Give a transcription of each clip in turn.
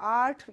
8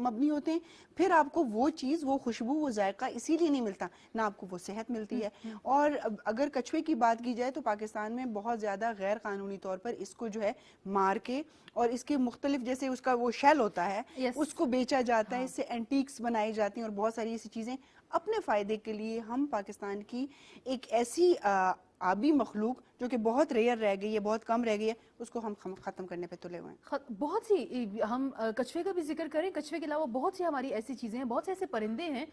مبنی ہوتے ہیں, پھر آپ کو وہ چیز, وہ خوشبو, وہ ذائقہ اسی لیے نہیں ملتا, نہ آپ کو وہ صحت ملتی ہے. اور اگر کچھوے کی بات کی جائے تو پاکستان میں بہت زیادہ غیر قانونی طور پر اس کو جو ہے مار کے اور اس کے مختلف, جیسے اس کا وہ شیل ہوتا ہے اس کو بیچا جاتا ہے, اس سے اینٹیکس بنائی جاتی ہیں اور بہت ساری ایسی چیزیں اپنے فائدے کے لیے. ہم پاکستان کی ایک ایسی آبی مخلوق جو کہ بہت ریئر رہ گئی ہے, بہت کم رہ گئی ہے, اس کو ہم ختم کرنے پہ تلے ہوئے ہیں. بہت سی, ہم کچھوے کا بھی ذکر کریں, کچھوے کے علاوہ بہت سی ہماری ایسی چیزیں ہیں, بہت سے ایسے پرندے ہیں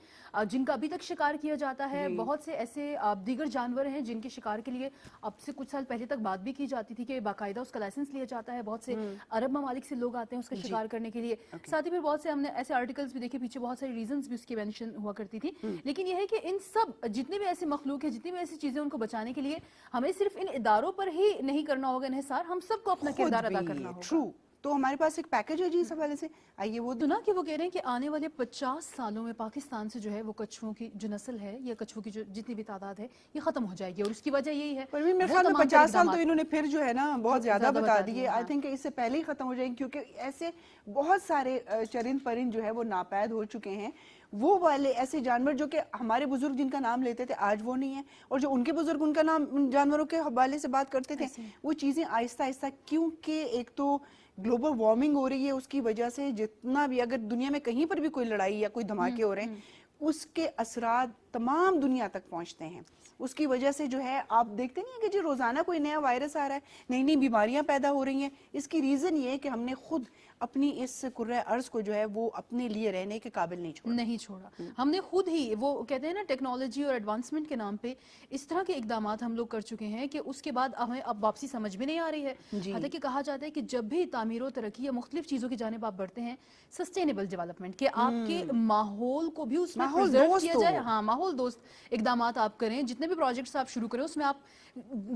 جن کا ابھی تک شکار کیا جاتا ہے, بہت سے ایسے دیگر جانور ہیں جن کے شکار کے لیے اب سے کچھ سال پہلے تک بات بھی کی جاتی تھی کہ باقاعدہ اس کا لائسنس لیا جاتا ہے, بہت سے عرب ممالک سے لوگ آتے ہیں اس کا شکار کرنے کے لیے. ساتھ ہی پھر بہت سے ہم نے ایسے آرٹیکلز بھی دیکھے, پیچھے بہت ساری ریزنز بھی اس کی مینشن ہوا کرتی تھی. لیکن یہ ہے کہ ان سب جتنے بھی ایسے مخلوق ہیں, جتنی بھی ایسی چیزیں, ان کو بچانے کے لیے ہمیں صرف ان اداروں پر ہی نہیں کرنا ہوگا انحصار, ہم سب کو اپنا کردار ادا کرنا ہوگا. ٹرو. تو ہمارے پاس ایک پیکج ہے جی اس حوالے سے, آئیے وہ سنا کہ وہ کہہ رہے ہیں کہ آنے والے 50 سالوں میں پاکستان سے جو ہے وہ کچھووں کی جو نسل ہے یا کچھووں کی جو جتنی بھی تعداد ہے یہ ختم ہو جائے گی, اور اس کی وجہ یہی ہے. پروین میرے خیال میں 50 سال تو انہوں نے پھر جو ہے نا بہت زیادہ بتا دیے. آئی تھنک اس سے پہلے ہی ختم ہو جائیں گے, کیونکہ ایسے بہت سارے چرند پرند جو ہے وہ ناپید ہو چکے ہیں. وہ والے ایسے جانور جو کہ ہمارے بزرگ جن کا نام لیتے تھے آج وہ نہیں ہے, اور جو ان کے بزرگ ان کا نام ان جانوروں کے حوالے سے بات کرتے تھے, وہ چیزیں آہستہ آہستہ, کیونکہ ایک تو گلوبل وارمنگ ہو رہی ہے, اس کی وجہ سے جتنا بھی اگر دنیا میں کہیں پر بھی کوئی لڑائی یا کوئی دھماکے ہو رہے ہیں, اس کے اثرات تمام دنیا تک پہنچتے ہیں. اس کی وجہ سے جو ہے آپ دیکھتے نہیں ہیں کہ جو روزانہ کوئی نیا وائرس آ رہا ہے, نئی نئی بیماریاں پیدا ہو رہی ہیں. اس کی ریزن یہ ہے کہ ہم نے خود اپنی اس کرۂ ارض کو جو ہے وہ اپنے لیے رہنے کے قابل نہیں چھوڑا. ہم نے خود ہی, وہ کہتے ہیں نا ٹیکنالوجی اور ایڈوانسمنٹ کے نام پہ اس طرح کے اقدامات ہم لوگ کر چکے ہیں کہ اس کے بعد ہمیں اب واپسی سمجھ بھی نہیں آ رہی ہے. حالانکہ کہا جاتا ہے کہ جب بھی تعمیر و ترقی یا مختلف چیزوں کی جانب آپ بڑھتے ہیں, سسٹینیبل ڈیولپمنٹ, کہ آپ کے ماحول کو بھی اس میں پرزرو کیا جائے, ہاں ماحول دوست اقدامات آپ کریں, جتنے بھی پروجیکٹس آپ شروع کریں اس میں آپ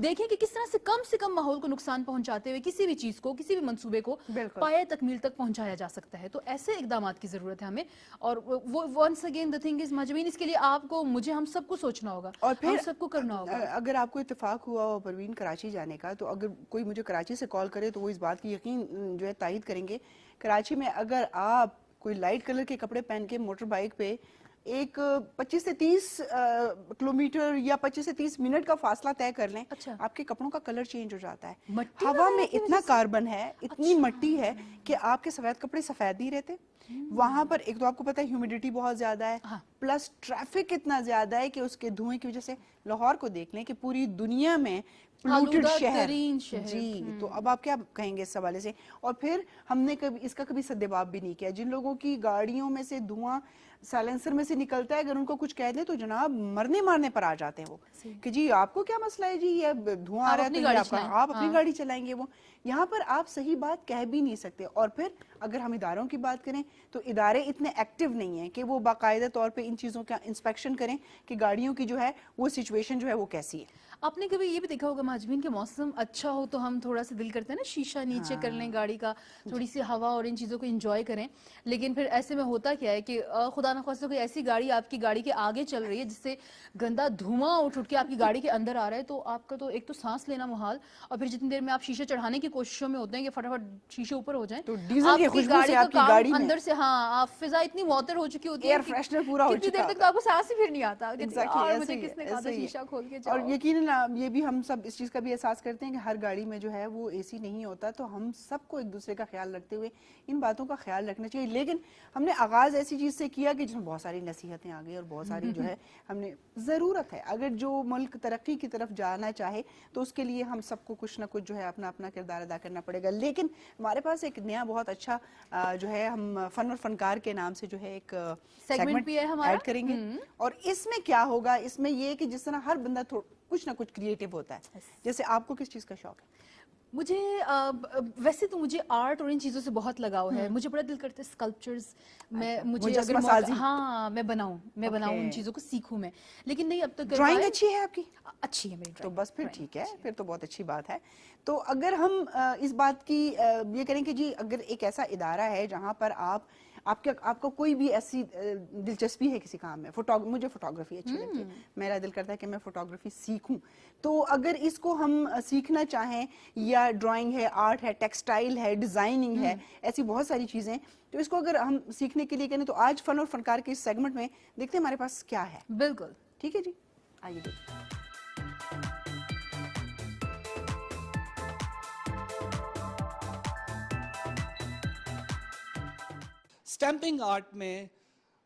دیکھیں کہ کس طرح سے کم ماحول کو نقصان پہنچاتے ہوئے کسی بھی چیز کو, کسی بھی منصوبے کو پائے تکمیل تک پہنچایا جا سکتا ہے. تو ایسے اقدامات کی ضرورت ہے ہمیں. اور وہ once again the thing is مجمعین, اس کے لیے آپ کو, مجھے, ہم سب کو سوچنا ہوگا, اور پھر ہم سب کو کرنا ہوگا. اگر آپ کو اتفاق ہوا ہو پروین کراچی جانے کا, تو اگر کوئی مجھے کراچی سے کال کرے تو وہ اس بات کی یقین جو ہے تائید کریں گے, کراچی میں اگر آپ کوئی لائٹ کلر کے کپڑے پہن کے موٹر بائک پہ ایک 25 سے 30 کلومیٹر یا 25 سے 30 منٹ کا فاصلہ طے کر لیں, آپ کے کپڑوں کا کلر چینج ہو جاتا ہے. ہوا میں اتنا کاربن ہے, اتنی مٹی ہے کہ آپ کے سفید کپڑے سفید نہیں رہتے. وہاں پر ایک تو آپ کو پتا ہے ہیومیڈیٹی بہت زیادہ ہے, پلس ٹریفک اتنا زیادہ ہے کہ اس کے دھوئیں کی وجہ سے, لاہور کو دیکھ لیں کہ پوری دنیا میں پولوٹڈ شہر. جی, تو اب آپ کیا کہیں گے اس حوالے سے. اور پھر ہم نے اس کا کبھی سدباب بھی نہیں کیا. جن لوگوں کی گاڑیوں میں سے دھواں سائلنسر میں سے نکلتا ہے, اگر ان کو کچھ کہہ دیں تو جناب مرنے مارنے پر آ جاتے ہیں وہ, کہ جی آپ کو کیا مسئلہ ہے, جی یہ دھواں آ رہا ہے تو آپ اپنی گاڑی چلائیں گے. وہ یہاں پر آپ صحیح بات کہہ بھی نہیں سکتے. اور پھر اگر ہم اداروں کی بات کریں تو ادارے اتنے ایکٹیو نہیں ہیں کہ وہ باقاعدہ طور پہ ان چیزوں کا انسپیکشن کریں کہ گاڑیوں کی جو ہے وہ سچویشن جو ہے وہ کیسی ہے. آپ نے کبھی یہ بھی دیکھا ہوگا مہاجمین کہ موسم اچھا ہو تو ہم تھوڑا سا دل کرتے ہیں نا شیشہ نیچے کر لیں گاڑی کا, تھوڑی سی ہوا اور ان چیزوں کو انجوائے کریں. لیکن پھر ایسے میں ہوتا کیا ہے کہ خدا نخواستہ کوئی ایسی گاڑی آپ کی گاڑی کے آگے چل رہی ہے جس سے گندا دھواں اٹھ کے آپ کی گاڑی کے اندر آ رہا ہے, تو آپ کا تو ایک تو سانس لینا محال, اور پھر جتنی دیر میں آپ شیشے چڑھانے کی کوششوں میں ہوتے ہیں کہ فٹافٹ شیشے اوپر ہو جائیں, تو ڈیزل کی خوشبو سے آپ کی گاڑی میں اندر سے, ہاں, فضا اتنی معطر ہو چکی ہوتی ہے, ایئر فریشنر پورا ہو چکا, کتنی دیر تک تو آپ کو سانس ہی پھر نہیں آتا. اور مجھے کس نے کہا تھا شیشہ کھول کے جاؤ. اور یقیناً یہ بھی ہم سب اس چیز کا بھی احساس کرتے ہیں کہ ہر گاڑی میں جو ہے وہ اے سی نہیں ہوتا, تو ہم سب کو ایک دوسرے کا خیال رکھتے ہوئے ان باتوں کا خیال رکھنا چاہیے. لیکن ہم نے آغاز ایسی چیز سے کیا کہ جس میں بہت ساری نصیحتیں آ گئی اور بہت ساری جو ہے ہم نے ضرورت ہے, اگر جو ملک ترقی کی طرف جانا چاہے تو اس کے لیے ہم سب کو کچھ نہ کچھ جو ہے اپنا اپنا کردار ادا کرنا پڑے گا. لیکن ہمارے پاس ایک نیا بہت اچھا جو ہے ہم فن اور فنکار کے نام سے جو ہے ایک سیگمنٹ ایڈ کریں گے, اور اس میں کیا ہوگا, اس میں یہ کہ جس طرح ہر بندہ کچھ نہ کچھ کریٹیو ہوتا ہے, جیسے آپ کو کس چیز کا شوق ہے؟ مجھے ویسے تو مجھے آرٹ اور ان چیزوں سے بہت لگاؤ ہے. مجھے بڑا دل کرتا ہے اسکلپچرز مجھے اگر ہاں میں بناؤں ان چیزوں کو سیکھوں میں, لیکن نہیں اب تک. ڈرائنگ اچھی ہے آپ کی؟ اچھی ہے میری, تو بس پھر ٹھیک ہے, پھر تو بہت اچھی بات ہے. تو اگر ہم اس بات کی یہ کریں کہ جی اگر ایک ایسا ادارہ ہے جہاں پر آپ آپ کو کوئی بھی ایسی دلچسپی ہے کسی کام میں, مجھے فوٹوگرافی اچھی لگتی ہے, میرا دل کرتا ہے کہ میں فوٹوگرافی سیکھوں, تو اگر اس کو ہم سیکھنا چاہیں, یا ڈرائنگ ہے, آرٹ ہے, ٹیکسٹائل ہے, ڈیزائننگ ہے, ایسی بہت ساری چیزیں, تو اس کو اگر ہم سیکھنے کے لیے کہیں تو آج فن اور فنکار کے اس سیگمنٹ میں دیکھتے ہیں ہمارے پاس کیا ہے. بالکل. ٹھیک ہے جی, آئیے دیکھیں. اسٹیمپنگ آرٹ میں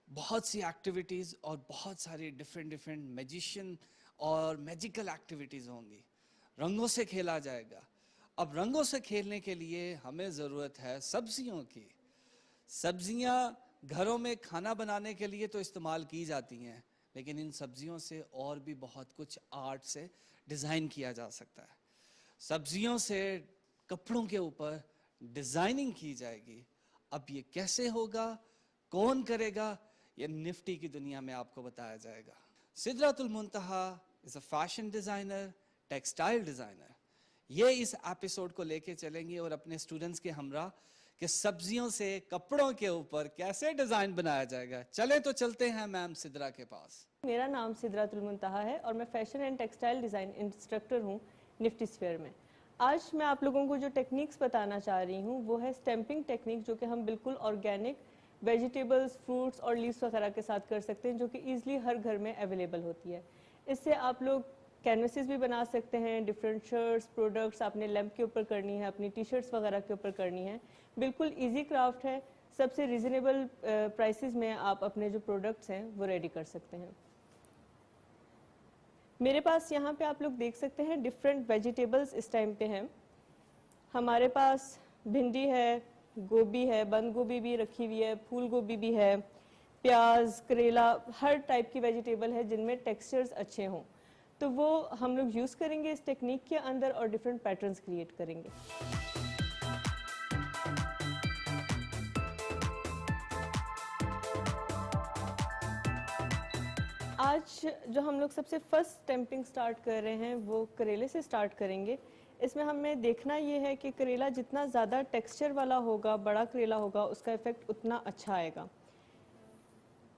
بہت سی ایکٹیویٹیز اور بہت ساری ڈفرینٹ میجیشین اور میجیکل ایکٹیویٹیز ہوں گی. رنگوں سے کھیلا جائے گا. اب رنگوں سے کھیلنے کے لیے ہمیں ضرورت ہے سبزیوں کی. سبزیاں گھروں میں کھانا بنانے کے لیے تو استعمال کی جاتی ہیں, لیکن ان سبزیوں سے اور بھی بہت کچھ آرٹ سے ڈیزائن کیا جا سکتا ہے. سبزیوں سے کپڑوں کے اوپر ڈیزائننگ کی جائے گی. اب یہ کیسے ہوگا, کون کرے گا, یہ نفٹی کی دنیا میں آپ کو بتایا جائے گا. Sidratul Muntaha is a fashion designer, textile designer. یہ اس ایپیسوڈ کو لے کے چلیں گے اور اپنے اسٹوڈنٹس کے ہمراہ کہ سبزیوں سے کپڑوں کے اوپر کیسے ڈیزائن بنایا جائے گا. چلیں تو چلتے ہیں میم سدرا کے پاس. میرا نام سدرۃ المنتہا ہے اور میں fashion and textile design instructor ہوں نفٹی اسفیئر میں. آج میں آپ لوگوں کو جو ٹیکنیکس بتانا چاہ رہی ہوں وہ ہے اسٹیمپنگ ٹیکنیک, جو کہ ہم بالکل آرگینک ویجیٹیبلز, فروٹس اور لیوس وغیرہ کے ساتھ کر سکتے ہیں, جو کہ ایزلی ہر گھر میں اویلیبل ہوتی ہے. اس سے آپ لوگ کینوسز بھی بنا سکتے ہیں, ڈفرینٹ شرٹس, پروڈکٹس آپ نے لیمپ کے اوپر کرنی ہے, اپنی ٹی شرٹس وغیرہ کے اوپر کرنی ہے. بالکل ایزی کرافٹ ہے, سب سے ریزنیبل پرائسز میں آپ اپنے جو پروڈکٹس ہیں وہ ریڈی کر سکتے ہیں. میرے پاس یہاں پہ آپ لوگ دیکھ سکتے ہیں ڈفرینٹ ویجیٹیبلز اس ٹائم پہ ہیں. ہمارے پاس بھنڈی ہے, گوبھی ہے, بند گوبھی بھی رکھی ہوئی ہے, پھول گوبھی بھی ہے, پیاز, کریلا, ہر ٹائپ کی ویجیٹیبل ہے جن میں ٹیکسچرز اچھے ہوں. تو وہ ہم لوگ یوز کریں گے اس ٹیکنیک کے اندر اور ڈفرینٹ پیٹرنز کریٹ کریں گے. آج جو ہم لوگ سب سے فرسٹ اسٹیمپنگ سٹارٹ کر رہے ہیں وہ کریلے سے سٹارٹ کریں گے. اس میں ہمیں دیکھنا یہ ہے کہ کریلا جتنا زیادہ ٹیکسچر والا ہوگا, بڑا کریلا ہوگا, اس کا ایفیکٹ اتنا اچھا آئے گا.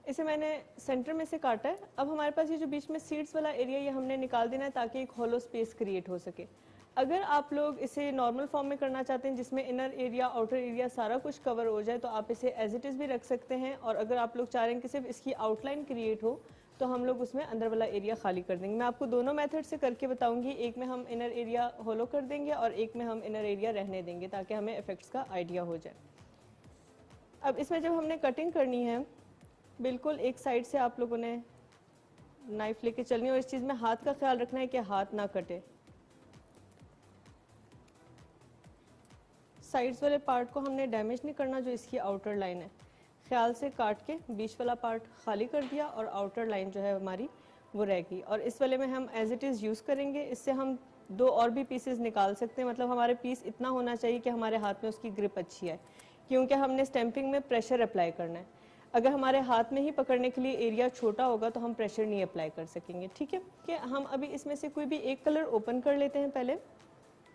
اسے میں نے سینٹر میں سے کاٹا ہے. اب ہمارے پاس یہ جو بیچ میں سیڈز والا ایریا یہ ہم نے نکال دینا ہے تاکہ ایک ہولو اسپیس کریٹ ہو سکے. اگر آپ لوگ اسے نارمل فارم میں کرنا چاہتے ہیں جس میں انر ایریا, آؤٹر ایریا سارا کچھ کور ہو جائے, تو آپ اسے ایز اٹ از بھی رکھ سکتے ہیں. اور اگر آپ لوگ چاہ رہے ہیں کہ صرف اس کی آؤٹ لائن کریٹ ہو تو ہم لوگ اس میں اندر والا ایریا خالی کر دیں گے. میں آپ کو دونوں میتھڈ سے کر کے بتاؤں گی. ایک میں ہم انر ایریا ہولو کر دیں گے اور ایک میں ہم انر ایریا رہنے دیں گے تاکہ ہمیں افیکٹس کا آئیڈیا ہو جائے. اب اس میں جب ہم نے کٹنگ کرنی ہے, بالکل ایک سائڈ سے آپ لوگوں نے نائف لے کے چلنی ہے, اور اس چیز میں ہاتھ کا خیال رکھنا ہے کہ ہاتھ نہ کٹے. سائڈز والے پارٹ کو ہم نے ڈیمیج نہیں کرنا, جو اس کی آؤٹر لائن ہے. خیال سے کاٹ کے بیچ والا پارٹ خالی کر دیا اور آؤٹر لائن جو ہے ہماری وہ رہ گئی. اور اس والے میں ہم ایز اٹ از یوز کریں گے. اس سے ہم 2 اور بھی پیسز نکال سکتے ہیں. مطلب ہمارے پیس اتنا ہونا چاہیے کہ ہمارے ہاتھ میں اس کی گرپ اچھی ہے, کیونکہ ہم نے اسٹیمپنگ میں پریشر اپلائی کرنا ہے. اگر ہمارے ہاتھ میں ہی پکڑنے کے لیے ایریا چھوٹا ہوگا تو ہم پریشر نہیں اپلائی کر سکیں گے. ٹھیک ہے کہ ہم ابھی اس میں سے کوئی بھی ایک کلر اوپن کر لیتے ہیں پہلے,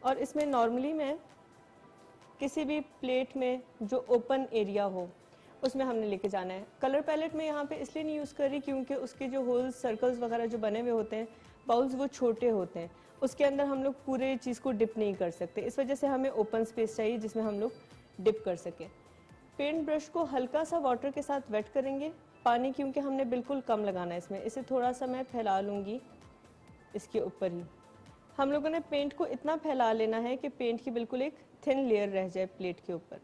اور اس میں نارملی میں کسی بھی پلیٹ میں جو اوپن ایریا ہو اس میں ہم نے لے کے جانا ہے. کلر پیلٹ میں یہاں پہ اس لیے نہیں یوز کر رہی کیونکہ اس کے جو ہولز, سرکلز وغیرہ جو بنے ہوئے ہوتے ہیں, باؤلز وہ چھوٹے ہوتے ہیں, اس کے اندر ہم لوگ پورے چیز کو ڈپ نہیں کر سکتے. اس وجہ سے ہمیں اوپن سپیس چاہیے جس میں ہم لوگ ڈپ کر سکیں. پینٹ برش کو ہلکا سا واٹر کے ساتھ ویٹ کریں گے. پانی کیونکہ ہم نے بالکل کم لگانا ہے اس میں, اسے تھوڑا سا میں پھیلا لوں گی اس کے اوپر ہی. ہم لوگوں نے پینٹ کو اتنا پھیلا لینا ہے کہ پینٹ کی بالکل ایک تھن لیئر رہ جائے پلیٹ کے اوپر.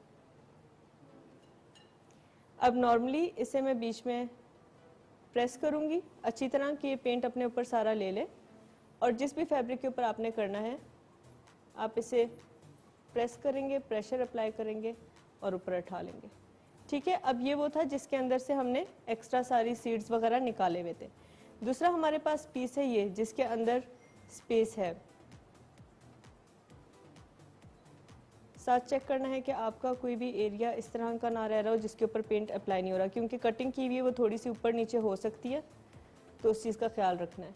اب نارملی اسے میں بیچ میں پریس کروں گی اچھی طرح کہ یہ پینٹ اپنے اوپر سارا لے لے, اور جس بھی فیبرک کے اوپر آپ نے کرنا ہے آپ اسے پریس کریں گے, پریشر اپلائی کریں گے اور اوپر اٹھا لیں گے. ٹھیک ہے, اب یہ وہ تھا جس کے اندر سے ہم نے ایکسٹرا ساری سیڈز وغیرہ نکالے ہوئے تھے. دوسرا ہمارے پاس پیس ہے یہ جس کے اندر اسپیس ہے. ساتھ چیک کرنا ہے کہ آپ کا کوئی بھی ایریا اس طرح کا نہ رہ رہا ہو جس کے اوپر پینٹ اپلائی نہیں ہو رہا, کیونکہ کٹنگ کی ہوئی ہے وہ تھوڑی سی اوپر نیچے ہو سکتی ہے, تو اس چیز کا خیال رکھنا ہے.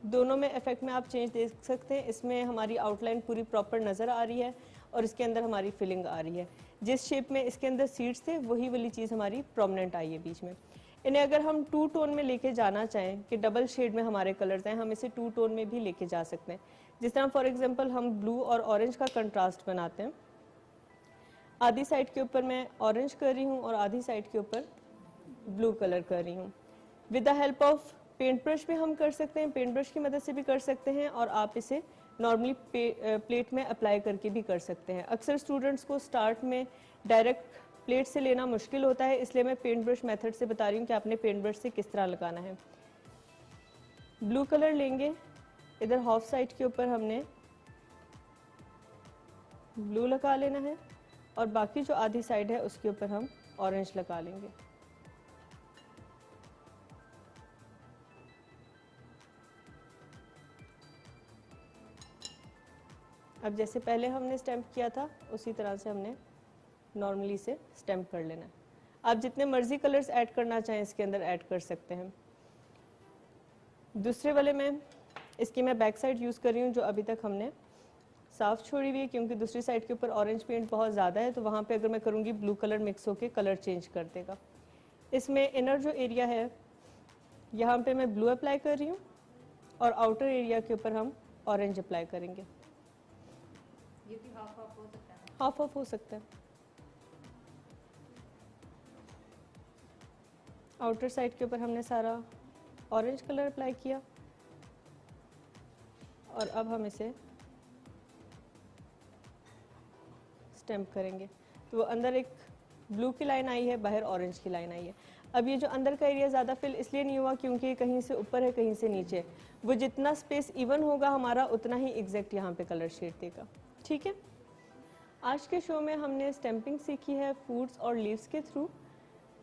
دونوں میں افیکٹ میں آپ چینج دیکھ سکتے ہیں. اس میں ہماری آؤٹ لائن پوری پراپر نظر آ رہی ہے اور اس کے اندر ہماری فلنگ آ رہی ہے. جس شیپ میں اس کے اندر سیڈز تھے وہی والی چیز ہماری پرومننٹ آئی ہے بیچ میں. انہیں اگر ہم 2 ٹون میں لے کے جانا چاہیں کہ ڈبل شیڈ میں ہمارے کلرز ہیں, ہم اسے 2 ٹون میں بھی لے کے جا سکتے ہیں. جس طرح فار ایگزامپل ہم بلو اور اورنج کا کنٹراسٹ بناتے ہیں. آدھی سائڈ کے اوپر میں اورنج کر رہی ہوں اور آدھی سائڈ کے اوپر بلو کلر کر رہی ہوں. With the help of paint brush بھی ہم کر سکتے ہیں, پینٹ برش کی مدد سے بھی کر سکتے ہیں, اور آپ اسے نارملی پلیٹ میں اپلائی کر کے بھی کر سکتے ہیں. اکثر اسٹوڈنٹس کو سٹارٹ میں ڈائریکٹ پلیٹ سے لینا مشکل ہوتا ہے, اس لیے میں پینٹ برش میتھڈ سے بتا رہی ہوں کہ آپ نے پینٹ برش سے کس طرح لگانا ہے. بلو کلر لیں گے, ادھر ہاف سائڈ کے اوپر ہم نے بلو لگا لینا ہے, اور باقی جو آدھی سائڈ ہے اس کے اوپر ہم اورنج لگا لیں گے. اب جیسے پہلے ہم نے اسٹیمپ کیا تھا اسی طرح سے ہم نے نارملی سے اسٹیمپ کر لینا ہے. آپ جتنے مرضی کلرز ایڈ کرنا چاہیں اس کے اندر ایڈ کر سکتے ہیں. دوسرے والے میں اس کی میں بیک سائڈ یوز کر رہی ہوں جو ابھی تک ہم نے صاف چھوڑی ہوئی ہے, کیونکہ دوسری سائڈ کے اوپر اورنج پینٹ بہت زیادہ ہے, تو وہاں پہ اگر میں کروں گی بلو کلر مکس ہو کے کلر چینج کر دے گا. اس میں انر جو ایریا ہے یہاں پہ میں بلو اپلائی کر رہی ہوں, اور آؤٹر ایریا کے اوپر ہم اورنج اپلائی کریں گے. یہ بھی ہاف ہاف ہو سکتا ہے. ہاف آف ہو سکتا ہے. آؤٹر سائڈ کے اوپر ہم نے سارا اورنج کلر اپلائی کیا, اور اب ہم اسے اسٹیمپ کریں گے. تو وہ اندر ایک بلو کی لائن آئی ہے, باہر اورنج کی لائن آئی ہے. اب یہ جو اندر کا ایریا زیادہ فل اس لیے نہیں ہوا کیونکہ یہ کہیں سے اوپر ہے کہیں سے نیچے, وہ جتنا اسپیس ایون ہوگا ہمارا اتنا ہی ایگزیکٹ یہاں پہ کلر شیڈ دے گا. ٹھیک ہے, آج کے شو میں ہم نے اسٹیمپنگ سیکھی ہے فروٹس اور لیوز کے تھرو.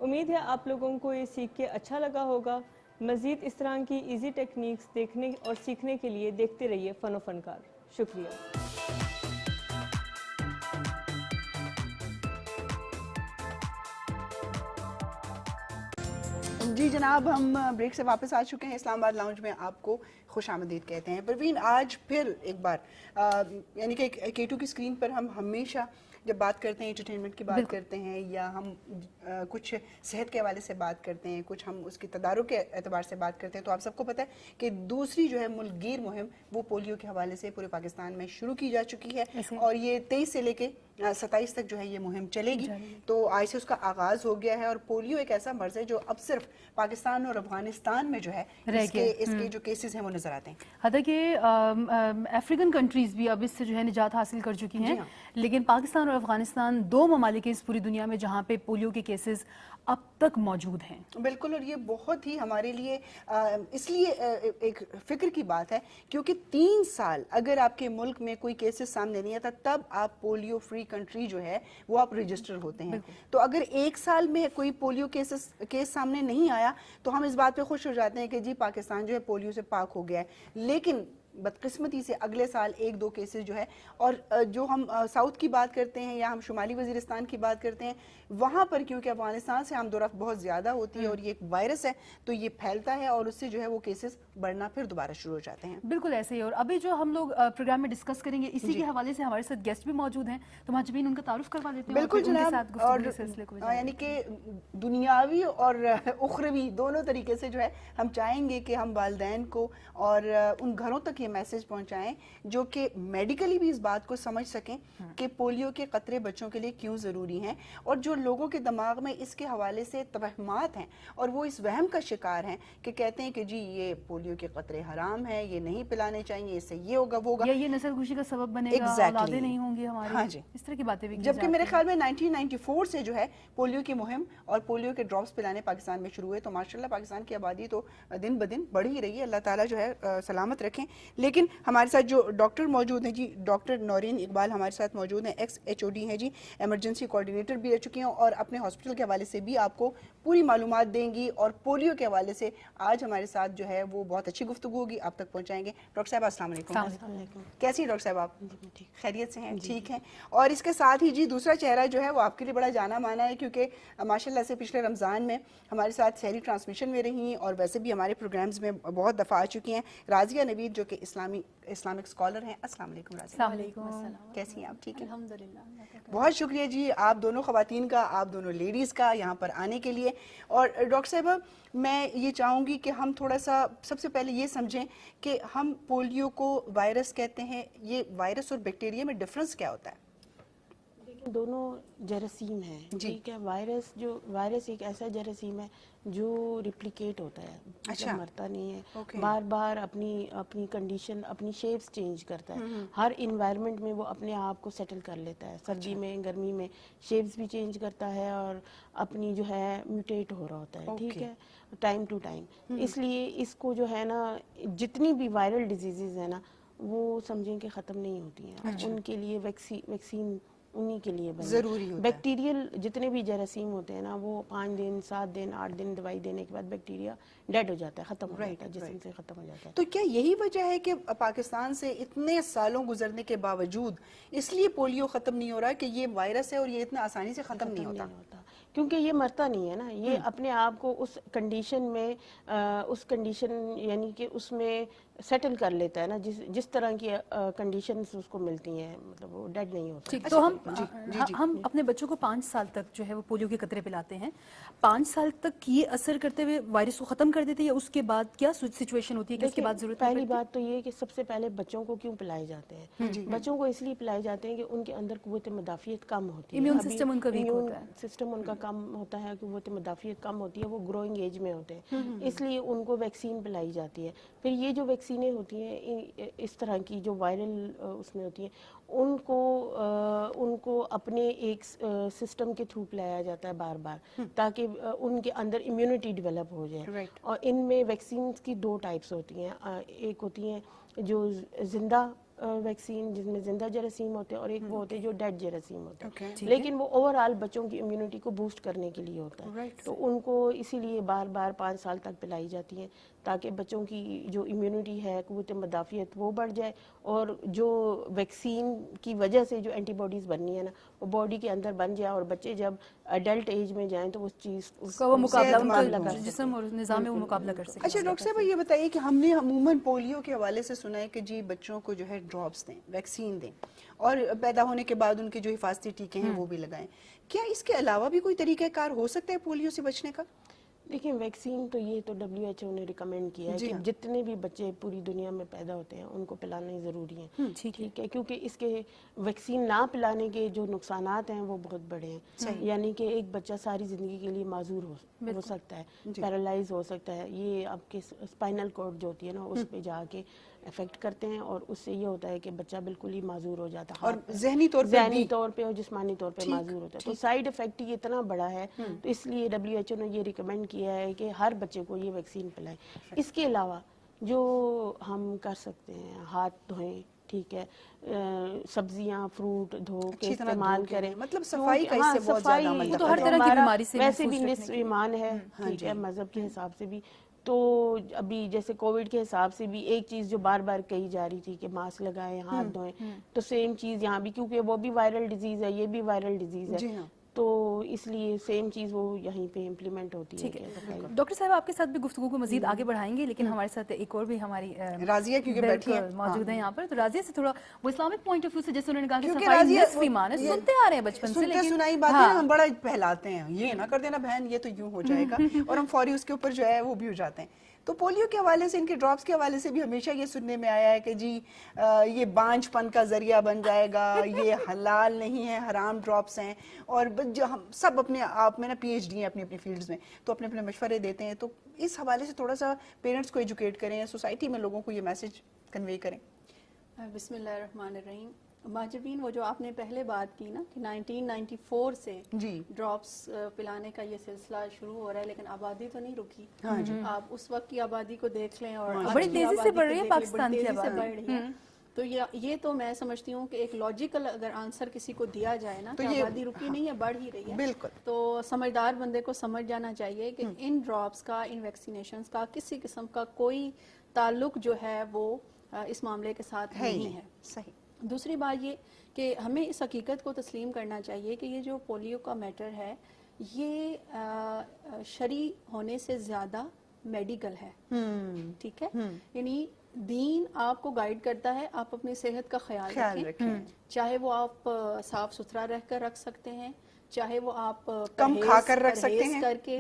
امید ہے آپ لوگوں کو یہ سیکھ کے اچھا لگا ہوگا. مزید اس طرح کی ایزی ٹیکنیکس دیکھنے اور سیکھنے کے لیے دیکھتے رہیے فن و فنکار. شکریہ. جی جناب, ہم بریک سے واپس آ چکے ہیں. اسلام آباد لاؤنج میں آپ کو خوش آمدید کہتے ہیں. پروین, آج پھر ایک بار یعنی کہ K2 کی اسکرین پر ہم ہمیشہ جب بات کرتے ہیں انٹرٹینمنٹ کی بات کرتے ہیں, یا ہم کچھ صحت کے حوالے سے بات کرتے ہیں, کچھ ہم اس کی تدارک کے اعتبار سے بات کرتے ہیں, تو آپ سب کو پتہ ہے کہ دوسری جو ہے ملک گیر مہم وہ پولیو کے حوالے سے پورے پاکستان میں شروع کی جا چکی ہے, اور یہ 23 سے لے کے 27 تک جو ہے یہ مہم چلے گی. تو آج سے اس کا آغاز ہو گیا ہے, اور پولیو ایک ایسا مرض ہے جو اب صرف پاکستان اور افغانستان میں جو ہے اس کے جو کیسز ہیں وہ نظر آتے ہیں. حالانکہ افریقن کنٹریز بھی اب اس سے جو ہے نجات حاصل کر چکی ہیں, لیکن پاکستان اور افغانستان 2 ممالک ہیں اس پوری دنیا میں جہاں پہ پولیو کے کیسز اب تک موجود ہیں. بالکل, اور یہ بہت ہی ہمارے لیے اس لیے ایک فکر کی بات ہے کیونکہ 3 سال اگر آپ کے ملک میں کوئی کیسز سامنے نہیں آتا تب آپ پولیو فری کنٹری جو ہے وہ آپ رجسٹر ہوتے ہیں. تو اگر 1 سال میں کوئی پولیو کیس سامنے نہیں آیا تو ہم اس بات پہ خوش ہو جاتے ہیں کہ جی پاکستان جو ہے پولیو سے پاک ہو گیا ہے. لیکن بدقسمتی سے اگلے سال 1-2 کیسز جو ہے, اور جو ہم ساؤتھ کی بات کرتے ہیں یا ہم شمالی وزیرستان کی بات کرتے ہیں, وہاں پر کیونکہ افغانستان سے آمد و رفت بہت زیادہ ہوتی ہے اور یہ ایک وائرس ہے تو یہ پھیلتا ہے, اور اس سے جو ہے وہ کیسز بڑھنا پھر دوبارہ شروع ہو جاتے ہیں. بالکل ایسے ہی. اور ابھی جو ہم لوگ پروگرام میں ڈسکس کریں گے اسی کے حوالے سے ہمارے ساتھ گیسٹ بھی موجود ہیں, تو مہاجبین ان کا تعارف کروا لیتے ہیں. بالکل جناب, اور یعنی کہ دنیاوی اور اخروی دونوں طریقے سے جو ہے ہم چاہیں گے کہ ہم والدین کو اور ان گھروں تک یہ میسج پہنچائیں جو کہ میڈیکلی بھی اس بات کو سمجھ سکیں کہ پولیو کے قطرے بچوں کے لیے کیوں ضروری ہیں, اور جو لوگوں کے دماغ میں اس کے حوالے سے توہمات ہیں اور وہ اس وہم کا شکار ہیں کہ کہتے ہیں کہ جی یہ پولیو کے قطرے حرام ہیں, یہ نہیں پلانے چاہیے, اس سے یہ ہوگا وہ ہوگا, یا یہ نسل کشی کا سبب بنے گا, اولادیں نہیں ہوں گی ہماری. ہاں جی, اس طرح کی باتیں بھی کی جبکہ میرے خیال میں 1994 سے جو ہے پولیو کی مہم اور پولیو کے ڈراپس پلانے پاکستان میں شروع ہوئے. تو ماشاءاللہ پاکستان کی آبادی تو دن بدن بڑھ ہی رہی ہے, اللہ تعالیٰ جو ہے سلامت رکھیں. لیکن ہمارے ساتھ جو ڈاکٹر موجود ہیں جی, ڈاکٹر نورین اقبال ہمارے ساتھ موجود ہیں, ایکس HOD ہیں جی, ایمرجنسی کوآرڈینیٹر بھی رہ چکی ہیں, اور اپنے ہاسپٹل کے حوالے سے بھی آپ کو پوری معلومات دیں گی, اور پولیو کے حوالے سے آج ہمارے ساتھ جو ہے وہ بہت اچھی گفتگو ہوگی, آپ تک پہنچائیں گے. ڈاکٹر صاحب السلام علیکم. کیسی ڈاکٹر صاحب آپ؟ خیریت سے ہیں؟ ٹھیک ہیں. اور اس کے ساتھ ہی جی دوسرا چہرہ جو ہے وہ آپ کے لیے بڑا جانا مانا ہے, کیونکہ ماشاءاللہ سے پچھلے رمضان میں ہمارے ساتھ سحری ٹرانسمیشن میں رہی ہیں اور ویسے بھی ہمارے پروگرامز میں بہت دفعہ آ چکی ہیں, راضیہ نوید, جو کہ اسلامک اسکالر ہیں. السلام علیکم رازیہ, السلام علیکم. کیسی ہیں آپ؟ ٹھیک ہے, الحمدللہ. بہت شکریہ جی آپ دونوں خواتین کا, آپ دونوں لیڈیز کا یہاں پر آنے کے لیے. اور ڈاکٹر صاحبہ میں یہ چاہوں گی کہ ہم تھوڑا سا سب سے پہلے یہ سمجھیں کہ ہم پولیو کو وائرس کہتے ہیں, یہ وائرس اور بیکٹیریا میں ڈفرنس کیا ہوتا ہے؟ دونوں جراثیم ہیں, ٹھیک ہے. وائرس ایک ایسا جراثیم ہے جو ریپلیکیٹ ہوتا ہے, اچھا, مرتا نہیں ہے, بار بار اپنی کنڈیشن, اپنی شیپس چینج کرتا ہے. ہر انوائرمنٹ میں وہ اپنے آپ کو سیٹل کر لیتا ہے. سردی میں, گرمی میں شیپس بھی چینج کرتا ہے اور اپنی جو ہے میوٹیٹ ہو رہا ہوتا ہے, ٹھیک ہے, ٹائم ٹو ٹائم. اس لیے اس کو جو ہے نا, جتنی بھی وائرل ڈیزیزز ہیں نا, وہ سمجھیں کہ ختم نہیں ہوتی ہیں. ان کے لیے ویکسین انہی کے لیے ضروری ہوتا ہے. بیکٹیریل جتنے بھی جراثیم ہوتے ہیں نا, وہ 5 دن 7 دن 8 دن دوائی دینے کے بعد بیکٹیریا ڈیڈ ہو جاتا ہے, ختم ہو جاتا ہے, جسم سے ختم ہو جاتا ہے. تو کیا یہی وجہ ہے کہ پاکستان سے اتنے سالوں گزرنے کے باوجود اس لیے پولیو ختم نہیں ہو رہا کہ یہ وائرس ہے اور یہ اتنا آسانی سے ختم نہیں ہوتا؟ کیونکہ یہ مرتا نہیں ہے نا, یہ اپنے آپ کو اس کنڈیشن میں, اس کنڈیشن یعنی کہ اس میں سیٹل کر لیتا ہے نا, جس طرح کی کنڈیشنز اس کو ملتی ہیں, مطلب وہ ڈیڈ نہیں ہوتا. ٹھیک, تو ہم اپنے بچوں کو 5 سال تک جو ہے وہ پولیو کے قطرے پلاتے ہیں. 5 سال تک یہ اثر کرتے ہوئے وائرس کو ختم کر دیتے ہیں, یا اس کے بعد کیا سچویشن ہوتی ہے کہ اس کے بعد ضرورت پہلی بات تو یہ کہ سب سے پہلے بچوں کو کیوں پلائے جاتے ہیں؟ بچوں کو اس لیے پلائے جاتے ہیں کہ ان کے اندر قوت مدافعت کم ہوتی ہے, امیون سسٹم ان کا ویک امیون ہوتا ہے, سسٹم ان کا کم ہوتا ہے, قوت مدافعت کم ہوتی ہے, وہ گروئنگ ایج میں ہوتے ہیں, اس لیے ان کو ویکسین پلائی جاتی ہے. پھر یہ جو ویکسینیں ہوتی ہیں اس طرح کی جو وائرل اس میں ہوتی ہیں, ان کو اپنے ایک سسٹم کے تھرو پلایا جاتا ہے بار بار, تاکہ ان کے اندر امیونٹی ڈیولپ ہو جائے. اور ان میں ویکسینز کی 2 ٹائپس ہوتی ہیں, ایک ہوتی ہیں جو زندہ ویکسین جس میں زندہ جراثیم ہوتے ہیں, اور ایک وہ ہوتے ہیں جو ڈیڈ جراثیم ہوتے ہیں, لیکن وہ اوور آل بچوں کی امیونٹی کو بوسٹ کرنے کے لیے ہوتا ہے. تو ان کو اسی لیے بار بار 5 سال تک پلائی جاتی ہیں, تاکہ بچوں کی جو امیونٹی ہے, قوت مدافعت, وہ بڑھ جائے, اور جو ویکسین کی وجہ سے جو اینٹی باڈیز بننی ہے نا, وہ باڈی کے اندر بن جائے, اور بچے جب اڈلٹ ایج میں جائیں تو اس چیز کا وہ مقابلہ, ان کا جسم اور نظام میں وہ مقابلہ کر سکے. اچھا ڈاکٹر صاحب یہ بتائیے کہ ہم نے عموماً پولیو کے حوالے سے سنا ہے کہ جی بچوں کو جو ہے ڈراپس دیں, ویکسین دیں, اور پیدا ہونے کے بعد ان کے جو حفاظتی ٹیکے ہیں وہ بھی لگائیں. کیا اس کے علاوہ بھی کوئی طریقہ کار ہو سکتا ہے پولیو سے بچنے کا؟ دیکھیں, ویکسین تو یہ تو WHO نے ریکمینڈ کیا ہے کہ جتنے بھی بچے پوری دنیا میں پیدا ہوتے ہیں ان کو پلانا ہی ضروری ہے, ٹھیک ہے, کیونکہ اس کے ویکسین نہ پلانے کے جو نقصانات ہیں وہ بہت بڑے ہیں. یعنی کہ ایک بچہ ساری زندگی کے لیے معذور ہو سکتا ہے, پیرالائز ہو سکتا ہے, یہ آپ کے اسپائنل کارڈ جو ہوتی ہے نا اس پہ جا کے افیکٹ کرتے ہیں, اور اس سے یہ ہوتا ہے کہ بچہ بالکل ہی معذور ہو جاتا ہے, اور ذہنی طور پہ اور جسمانی طور پہ معذور ہوتا ہے. تو سائیڈ افیکٹ یہ اتنا بڑا ہے, تو اس لیے WHO نے یہ ریکمینڈ کیا ہے کہ ہر بچے کو یہ ویکسین پلائیں. اس کے علاوہ جو ہم کر سکتے ہیں, ہاتھ دھوئیں, ٹھیک ہے, سبزیاں فروٹ دھو کے استعمال کریں, مطلب صفائی کا اس سے بہت زیادہ عمل تو ہر طرح کی بیماری سے ویسے بھی نصف ایمان ہے, ٹھیک ہے, مذہب کے حساب سے بھی. تو ابھی جیسے کووڈ کے حساب سے بھی ایک چیز جو بار بار کہی جا رہی تھی کہ ماسک لگائیں, ہاتھ دھوئیں, تو سیم چیز یہاں بھی, کیونکہ وہ بھی وائرل ڈیزیز ہے, یہ بھی وائرل ڈیزیز ہے, تو اس لیے سیم چیز وہ یہیں پہ امپلیمنٹ ہوتی ہے. ڈاکٹر صاحب آپ کے ساتھ بھی گفتگو کو مزید آگے بڑھائیں گے, لیکن ہمارے ساتھ ایک اور بھی ہماری راضیہ کیونکہ بیٹھی ہیں موجود ہیں یہاں پر. تو راضیہ سے تھوڑا وہ اسلامک پوائنٹ آف ویو سے, جیسے انہوں نے کہا کہ صفائی نصف ایمان ہے, سنتے آ رہے ہیں بچپن سے, لیکن سنائی باتیں ہم بڑا پہلاتے ہیں, یہ نہ کر دینا بہن, یہ تو یوں ہو جائے گا, اور ہم فوری اس کے اوپر جو ہے وہ بھی ہو جاتے ہیں. تو پولیو کے حوالے سے, ان کے ڈراپس کے حوالے سے بھی ہمیشہ یہ سننے میں آیا ہے کہ جی یہ بانجھ پن کا ذریعہ بن جائے گا, یہ حلال نہیں ہے, حرام ڈراپس ہیں, اور جو ہم سب اپنے آپ میں نا PhD ہیں اپنی اپنی فیلڈز میں, تو اپنے اپنے مشورے دیتے ہیں. تو اس حوالے سے تھوڑا سا پیرنٹس کو ایجوکیٹ کریں, سوسائٹی میں لوگوں کو یہ میسج کنوے کریں. بسم اللہ الرحمن الرحیم. ماجبین, وہ جو آپ نے پہلے بات کی نا کہ 1994 سے ڈراپس پلانے کا یہ سلسلہ شروع ہو رہا ہے, لیکن آبادی تو نہیں رکی. آپ اس وقت کی آبادی کو دیکھ لیں, اور بڑی تیزی سے بڑھ رہی ہے پاکستان کی آبادی. تو یہ تو میں سمجھتی ہوں کہ ایک لاجیکل اگر آنسر کسی کو دیا جائے نا, تو آبادی رکی نہیں ہے, بڑھ ہی رہی ہے. بالکل. تو سمجھدار بندے کو سمجھ جانا چاہیے کہ ان ڈراپس کا, ان ویکسینیشنز کا کسی قسم کا کوئی تعلق جو ہے وہ اس معاملے کے ساتھ نہیں ہے. صحیح. دوسری بات یہ کہ ہمیں اس حقیقت کو تسلیم کرنا چاہیے کہ یہ جو پولیو کا میٹر ہے یہ شرعی ہونے سے زیادہ میڈیکل ہے, ٹھیک ہے. یعنی دین آپ کو گائیڈ کرتا ہے آپ اپنی صحت کا خیال رکھیں، چاہے وہ آپ صاف ستھرا رہ کر رکھ سکتے ہیں، چاہے وہ آپ کم کھا کر رکھ سکتے پرہیز ہیں، کر کے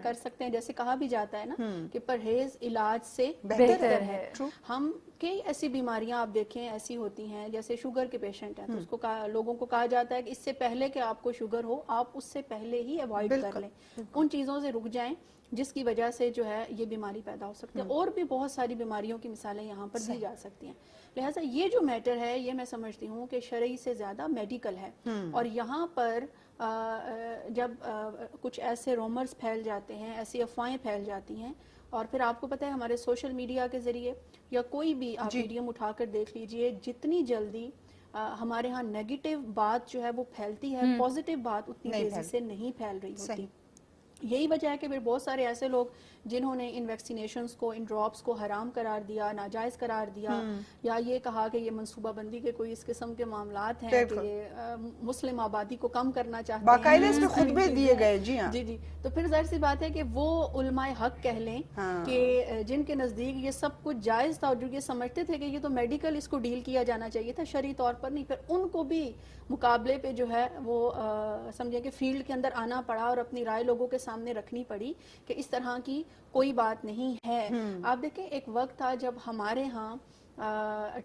کر سکتے ہیں، جیسے کہا بھی جاتا ہے نا کہ پرہیز علاج سے بہتر ہے۔ ہم کئی ایسی بیماریاں آپ دیکھیں ایسی ہوتی ہیں، جیسے شوگر کے پیشنٹ ہیں تو اس کو لوگوں کو کہا جاتا ہے کہ اس سے پہلے کہ آپ کو شوگر ہو آپ اس سے پہلے ہی اوائڈ کر لیں، ان چیزوں سے رک جائیں جس کی وجہ سے جو ہے یہ بیماری پیدا ہو سکتی ہے، اور بھی بہت ساری بیماریوں کی مثالیں یہاں پر دی جا سکتی ہیں۔ لہٰذا یہ جو میٹر ہے یہ میں سمجھتی ہوں کہ شرعی سے زیادہ میڈیکل ہے، اور یہاں پر جب کچھ ایسے رومرز پھیل جاتے ہیں، ایسی افواہیں پھیل جاتی ہیں، اور پھر آپ کو پتہ ہے ہمارے سوشل میڈیا کے ذریعے یا کوئی بھی آپ میڈیم اٹھا کر دیکھ لیجئے، جتنی جلدی ہمارے ہاں نیگیٹو بات جو ہے وہ پھیلتی ہے، پازیٹیو بات اتنی تیزی سے نہیں پھیل رہی ہوتی۔ یہی وجہ ہے کہ پھر بہت سارے ایسے لوگ جنہوں نے ان ویکسینیشنز کو، ان ڈراپس کو حرام قرار دیا، ناجائز قرار دیا، یا یہ کہا کہ یہ منصوبہ بندی کے کوئی اس قسم کے معاملات ہیں کہ یہ مسلم آبادی کو کم کرنا چاہتے ہیں، باقاعدہ اس میں خطبے دیے گئے، جی ہاں جی تو پھر ظاہر سی بات ہے کہ وہ علماء حق کہہ لیں کہ جن کے نزدیک یہ سب کچھ جائز تھا اور جو یہ سمجھتے تھے کہ یہ تو میڈیکل اس کو ڈیل کیا جانا چاہیے تھا، شرعی طور پر نہیں، پھر ان کو بھی مقابلے پہ جو ہے وہ سمجھیں کہ فیلڈ کے اندر آنا پڑا اور اپنی رائے لوگوں کے سامنے رکھنی پڑی کہ اس طرح کی کوئی بات نہیں ہے۔ آپ دیکھیں ایک وقت تھا جب ہمارے ہاں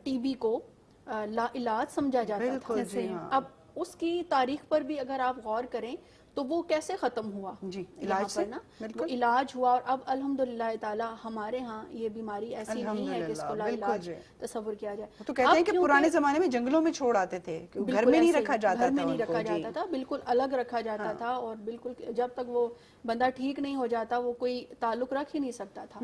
ٹی بی کو لا علاج سمجھا جاتا تھا، اب اس کی تاریخ پر بھی اگر آپ غور کریں تو وہ کیسے ختم ہوا؟ جی یہاں پر نا وہ علاج ہوا، اور اب الحمدللہ تعالی ہمارے ہاں یہ بیماری ایسی نہیں ہے کہ اس کو لا علاج تصور کیا جائے۔ تو کہتے ہیں کہ پرانے زمانے میں جنگلوں میں چھوڑ آتے تھے، گھر میں نہیں رکھا جاتا تھا، گھر میں نہیں رکھا جاتا تھا، بالکل الگ رکھا جاتا تھا، اور بالکل جب تک وہ بندہ ٹھیک نہیں ہو جاتا وہ کوئی تعلق رکھ ہی نہیں سکتا تھا۔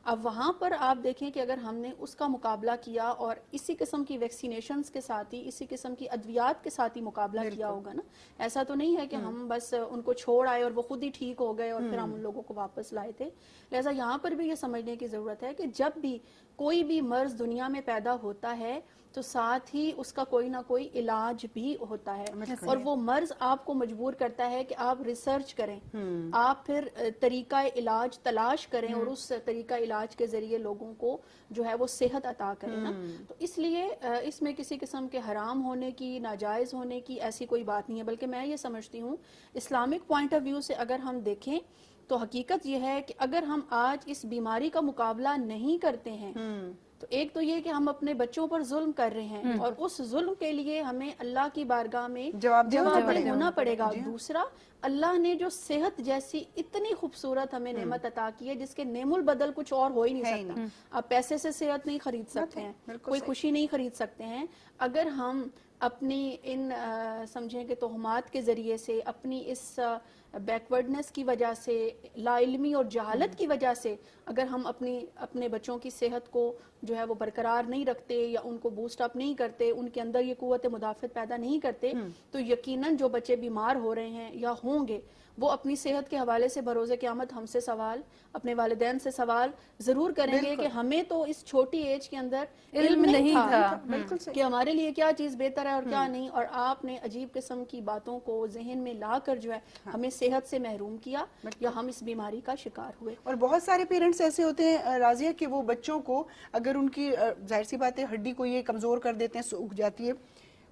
اب وہاں پر آپ دیکھیں کہ اگر ہم نے اس کا مقابلہ کیا اور اسی قسم کی ویکسینیشنز کے ساتھ ہی، اسی قسم کی ادویات کے ساتھ ہی مقابلہ کیا ہوگا نا، ایسا تو نہیں ہے کہ ہم بس ان کو چھوڑ آئے اور وہ خود ہی ٹھیک ہو گئے اور پھر ہم ان لوگوں کو واپس لائے تھے۔ لہٰذا یہاں پر بھی یہ سمجھنے کی ضرورت ہے کہ جب بھی کوئی بھی مرض دنیا میں پیدا ہوتا ہے تو ساتھ ہی اس کا کوئی نہ کوئی علاج بھی ہوتا ہے، اور وہ مرض آپ کو مجبور کرتا ہے کہ آپ ریسرچ کریں، آپ پھر طریقہ علاج تلاش کریں اور اس طریقہ علاج کے ذریعے لوگوں کو جو ہے وہ صحت عطا کریں نا۔ تو اس لیے اس میں کسی قسم کے حرام ہونے کی، ناجائز ہونے کی ایسی کوئی بات نہیں ہے، بلکہ میں یہ سمجھتی ہوں اسلامک پوائنٹ آف ویو سے اگر ہم دیکھیں تو حقیقت یہ ہے کہ اگر ہم آج اس بیماری کا مقابلہ نہیں کرتے ہیں تو ایک تو یہ کہ ہم اپنے بچوں پر ظلم کر رہے ہیں، اور اس ظلم کے لیے ہمیں اللہ کی بارگاہ میں جواب ہونا پڑے گا۔ دوسرا، اللہ نے جو صحت جیسی اتنی خوبصورت ہمیں نعمت عطا کی ہے جس کے نعم البدل کچھ اور ہو ہی نہیں سکتا، آپ پیسے سے صحت نہیں خرید سکتے ہیں، کوئی خوشی نہیں خرید سکتے ہیں۔ اگر ہم اپنی ان سمجھیں کہ توہمات کے ذریعے سے، اپنی اس بیکورڈنس کی وجہ سے، لا علمی اور جہالت کی وجہ سے اگر ہم اپنے بچوں کی صحت کو جو ہے وہ برقرار نہیں رکھتے یا ان کو بوسٹ اپ نہیں کرتے، ان کے اندر یہ قوت مدافعت پیدا نہیں کرتے، تو یقیناً جو بچے بیمار ہو رہے ہیں یا ہوں گے وہ اپنی صحت کے حوالے سے بروز قیامت ہم سے سوال، اپنے والدین سے سوال ضرور کریں گے کہ ہمیں تو اس چھوٹی ایج کے اندر علم نہیں تھا کہ ہمارے لیے کیا چیز بہتر ہے اور کیا نہیں، اور آپ نے عجیب قسم کی باتوں کو ذہن میں لا کر جو ہے ہمیں صحت سے محروم کیا، یا ہم اس بیماری کا شکار ہوئے۔ اور بہت سارے پیرنٹس ایسے ہوتے ہیں راضیہ کہ وہ بچوں کو اگر ان کی ظاہر سی بات ہے ہڈی کو یہ کمزور کر دیتے ہیں، سوکھ جاتی ہے،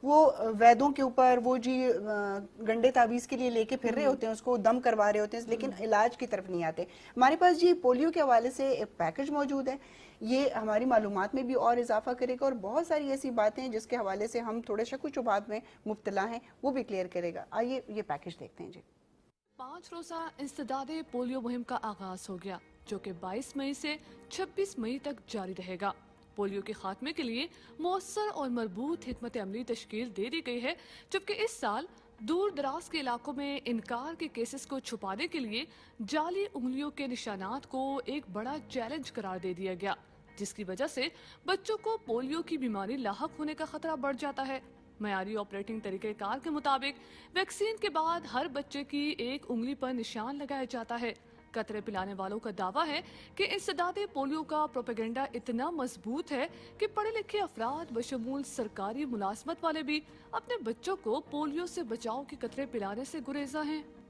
وہ ویدوں کے اوپر وہ جی گنڈے تعویذ کے لیے لے کے پھر رہے ہوتے ہیں، اس کو دم کروا رہے ہوتے ہیں، لیکن علاج کی طرف نہیں آتے۔ ہمارے پاس جی پولیو کے حوالے سے ایک پیکج موجود ہے، یہ ہماری معلومات میں بھی اور اضافہ کرے گا، اور بہت ساری ایسی باتیں جس کے حوالے سے ہم تھوڑے شک و شبہات میں مبتلا ہیں وہ بھی کلیئر کرے گا۔ آئیے یہ پیکج دیکھتے ہیں جی۔ 5 روزہ انسداد پولیو مہم کا آغاز ہو گیا جو کہ 22 مئی سے 26 مئی تک جاری رہے گا۔ پولیو کے خاتمے کے لیے مؤثر اور مربوط حکمت عملی تشکیل دے دی گئی ہے، جبکہ اس سال دور دراز کے علاقوں میں انکار کے کیسز کو چھپانے کے لیے جعلی انگلیوں کے نشانات کو ایک بڑا چیلنج قرار دے دیا گیا، جس کی وجہ سے بچوں کو پولیو کی بیماری لاحق ہونے کا خطرہ بڑھ جاتا ہے۔ معیاری آپریٹنگ طریقہ کار کے مطابق ویکسین کے بعد ہر بچے کی ایک انگلی پر نشان لگایا جاتا ہے۔ قطرے پلانے والوں کا دعویٰ ہے کہ انسداد پولیو کا پروپیگنڈا اتنا مضبوط ہے کہ پڑھے لکھے افراد بشمول سرکاری ملازمت والے بھی اپنے بچوں کو پولیو سے بچاؤ کے قطرے پلانے سے گریزاں ہیں۔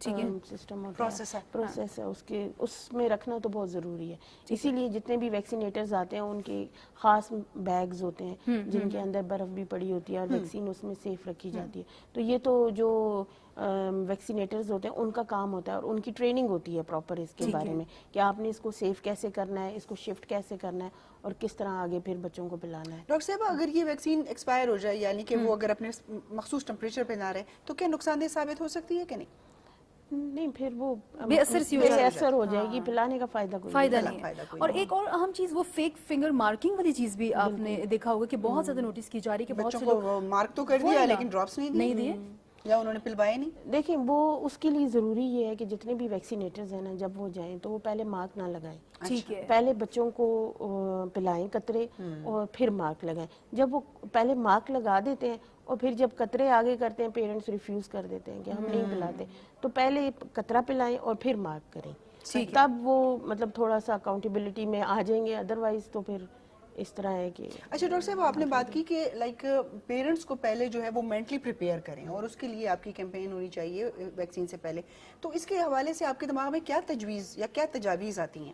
سسٹم ہوتا Process ہے. پروسیس ہے اس میں رکھنا تو بہت ضروری ہے. اسی لیے جتنے بھی ویکسینیٹرز آتے ہیں ان کے خاص بیگز ہوتے ہیں جن کے اندر برف بھی پڑی ہوتی ہے اور ویکسین اس میں سیف رکھی جاتی ہے. تو یہ تو جو ویکسینیٹرز ہوتے ہیں ان کا کام ہوتا ہے اور ان کی ٹریننگ ہوتی ہے پراپر اس کے بارے میں کہ آپ نے اس کو سیف کیسے کرنا ہے, اس کو شفٹ کیسے کرنا ہے اور کس طرح آگے پھر بچوں کو پلانا ہے. ڈاکٹر صاحبہ اگر یہ ویکسین ایکسپائر ہو جائے یعنی کہ وہ اگر اپنے مخصوص ٹمپریچر پہ نہ رہے تو کیا نقصان دہ ثابت ہو سکتی ہے کہ نہیں؟ نہیں, پھر وہ بے اثر سی ہو بے اثر ہو جائے گی, پلانے کا فائدہ کوئی فائدہ نہیں. نہیں ہے. اور ایک اور اہم چیز وہ فیک فنگر مارکنگ والی چیز بھی آپ نے دیکھا ہوگا کہ بہت زیادہ نوٹس کی جا رہی ہے کہ بہت بچوں سے لوگ کو مارک تو کر دیا لیکن ڈراپس نہیں دیے. یا انہوں نے پلوائے نہیں. دیکھیں وہ اس کے لیے ضروری یہ ہے کہ جتنے بھی ویکسینیٹرز ہیں نا جب وہ جائیں تو وہ پہلے مارک نہ لگائیں. ٹھیک ہے. پہلے بچوں کو پلائیں قطرے اور پھر مارک لگائیں. جب وہ پہلے مارک لگا دیتے ہیں اور پھر جب قطرے آگے کرتے ہیں پیرنٹس ریفیوز کر دیتے ہیں کہ ہم نہیں پلاتے, تو پہلے قطرہ پلائیں اور پھر مارک کریں. تب وہ مطلب تھوڑا سا اکاؤنٹیبلٹی میں آ جائیں گے, ادروائز تو پھر اس طرح ہے کہ. اچھا ڈاکٹر صاحب آپ نے بات کی کہ لائک پیرنٹس کو پہلے جو ہے وہ مینٹلی پریپیئر کریں اور اس کے لیے آپ کی کیمپین ہونی چاہیے ویکسین سے پہلے. تو اس کے حوالے سے آپ کے دماغ میں کیا تجویز یا کیا تجاویز آتی ہیں؟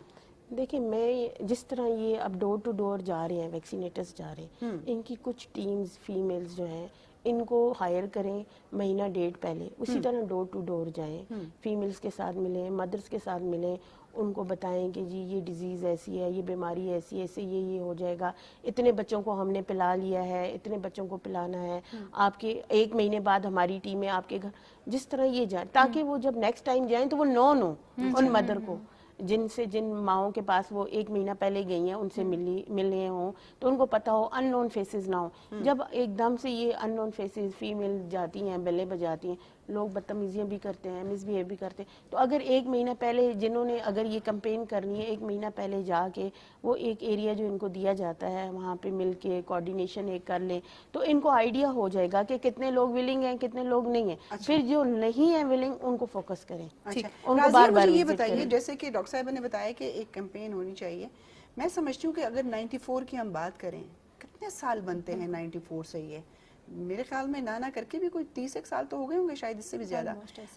دیکھیں میں جس طرح یہ اب ڈور ٹو ڈور جا رہے ہیں ویکسینیٹرز جا رہے ہیں, ان کی کچھ ٹیمز فیمیلز جو ہیں ان کو ہائر کریں مہینہ ڈیٹ پہلے, اسی طرح ڈور ٹو ڈور جائیں, فیمیلز کے ساتھ ملیں, مدرس کے ساتھ ملیں, ان کو بتائیں کہ جی یہ ڈیزیز ایسی ہے, یہ بیماری ایسی ہے, ایسے یہ ہو جائے گا, اتنے بچوں کو ہم نے پلا لیا ہے, اتنے بچوں کو پلانا ہے, آپ کے 1 مہینے بعد ہماری ٹیمیں آپ کے گھر, جس طرح یہ جائیں تاکہ وہ جب نیکسٹ ٹائم جائیں تو وہ نون ہو ان مدر کو, جن ماؤں کے پاس وہ 1 مہینہ پہلے گئی ہیں ان سے ملنے ہوں تو ان کو پتا ہو, ان نون فیسز نہ ہو. جب ایک دم سے یہ ان نون فیسز فیمیل جاتی ہیں, بیلے بجاتی ہیں, لوگ بدتمیزیاں بھی کرتے ہیں, مس بیہیو بھی کرتے ہیں, تو اگر 1 مہینہ پہلے جنہوں نے اگر یہ کمپین کرنی ہے 1 مہینہ پہلے جا کے وہ ایک ایریا جو ان کو دیا جاتا ہے وہاں پہ مل کے کوآرڈینیشن ایک کر لیں تو ان کو آئیڈیا ہو جائے گا کہ کتنے لوگ ولنگ ہیں کتنے لوگ نہیں ہیں. پھر جو نہیں ہیں ولنگ ان کو فوکس کریں, ان کو بار بار یہ بتائیے جیسے کہ ڈاکٹر صاحب نے بتایا کہ ایک کیمپین ہونی چاہیے. میں سمجھتی ہوں کہ اگر 94 کی ہم بات کریں, کتنے سال بنتے ہیں 94 سے, یہ میرے خیال میں نہ کر کے بھی کوئی 30 سال تو ہو گئے ہوں گے شاید, اس سے بھی زیادہ.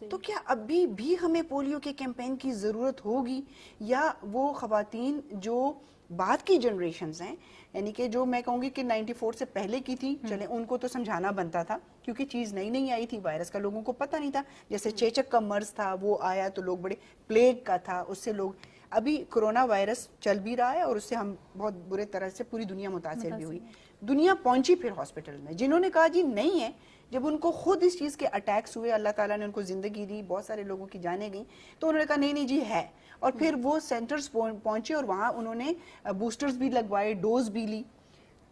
تو کیا ابھی بھی ہمیں پولیو کے کیمپین کی ضرورت ہوگی, یا وہ خواتین جو بعد کی جنریشنز ہیں یعنی کہ جو میں کہوں گی کہ 94 سے پہلے کی تھی, چلیں ان کو تو سمجھانا بنتا تھا کیونکہ چیز نئی آئی تھی, وائرس کا لوگوں کو پتہ نہیں تھا, جیسے چیچک کا مرض تھا وہ آیا تو لوگ بڑے, پلیگ کا تھا اس سے لوگ, ابھی کرونا وائرس چل بھی رہا ہے اور اس سے ہم بہت برے طرح سے پوری دنیا متاثر بھی ہوئی. دنیا پہنچی پھر ہاسپٹل میں, جنہوں نے کہا جی نہیں ہے, جب ان کو خود اس چیز کے اٹیکس ہوئے, اللہ تعالیٰ نے ان کو زندگی دی, بہت سارے لوگوں کی جانیں گئیں, تو انہوں نے کہا نہیں جی ہے, اور پھر وہ سینٹرز پہنچے اور وہاں انہوں نے بوسٹرز بھی لگوائے, ڈوز بھی لی.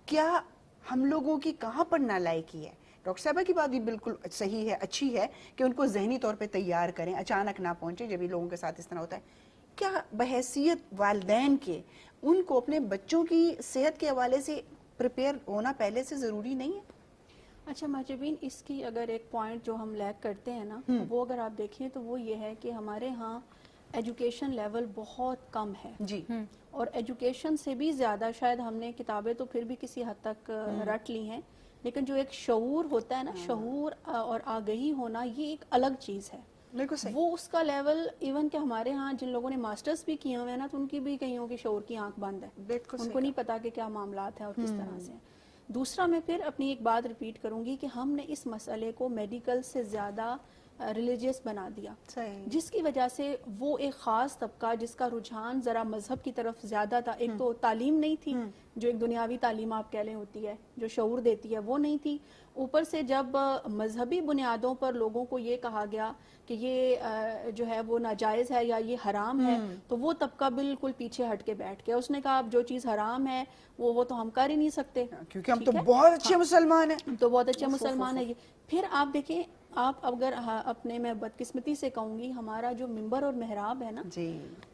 کیا ہم لوگوں کی کہاں پر نالائکی ہے؟ ڈاکٹر صاحبہ کی بات بھی بالکل صحیح ہے, اچھی ہے کہ ان کو ذہنی طور پہ تیار کریں, اچانک نہ پہنچے جب یہ لوگوں کے ساتھ اس طرح ہوتا ہے. کیا بحیثیت والدین کے ان کو اپنے بچوں کی صحت کے حوالے سے پریپیئر ہونا پہلے سے ضروری نہیں ہے؟ اچھا ماجبین, اس کی اگر ایک پوائنٹ جو ہم لیک کرتے ہیں نا, وہ اگر آپ دیکھیں تو وہ یہ ہے کہ ہمارے ہاں ایجوکیشن لیول بہت کم ہے جی, اور ایجوکیشن سے بھی زیادہ شاید ہم نے کتابیں تو پھر بھی کسی حد تک رٹ لی ہیں, لیکن جو ایک شعور ہوتا ہے نا, شعور اور آگہی ہونا, یہ ایک الگ چیز ہے. وہ اس کا لیول ایون کہ ہمارے ہاں جن لوگوں نے ماسٹرز بھی کیے ہوئے ہیں نا, تو ان کی بھی کئیوں کی شعور کی آنکھ بند ہے, ان کو نہیں پتا کہ کیا معاملات ہیں اور کس طرح سے. دوسرا میں پھر اپنی ایک بات ریپیٹ کروں گی کہ ہم نے اس مسئلے کو میڈیکل سے زیادہ ریلیجیس بنا دیا, جس کی وجہ سے وہ ایک خاص طبقہ جس کا رجحان ذرا مذہب کی طرف زیادہ تھا, ایک تو تعلیم نہیں تھی, جو ایک دنیاوی تعلیم آپ کہہ لیں ہوتی ہے جو شعور دیتی ہے, وہ نہیں تھی. اوپر سے جب مذہبی بنیادوں پر لوگوں کو یہ کہا گیا کہ یہ جو ہے وہ ناجائز ہے یا یہ حرام ہے, تو وہ طبقہ بالکل پیچھے ہٹ کے بیٹھ گیا. اس نے کہا اب جو چیز حرام ہے وہ تو ہم کر ہی نہیں سکتے, کیونکہ ہم تو بہت اچھے مسلمان ہیں, تو بہت اچھے مسلمان ہیں. پھر آپ دیکھیں, آپ اگر اپنے, میں بدقسمتی سے کہوں گی, ہمارا جو منبر اور محراب ہے نا,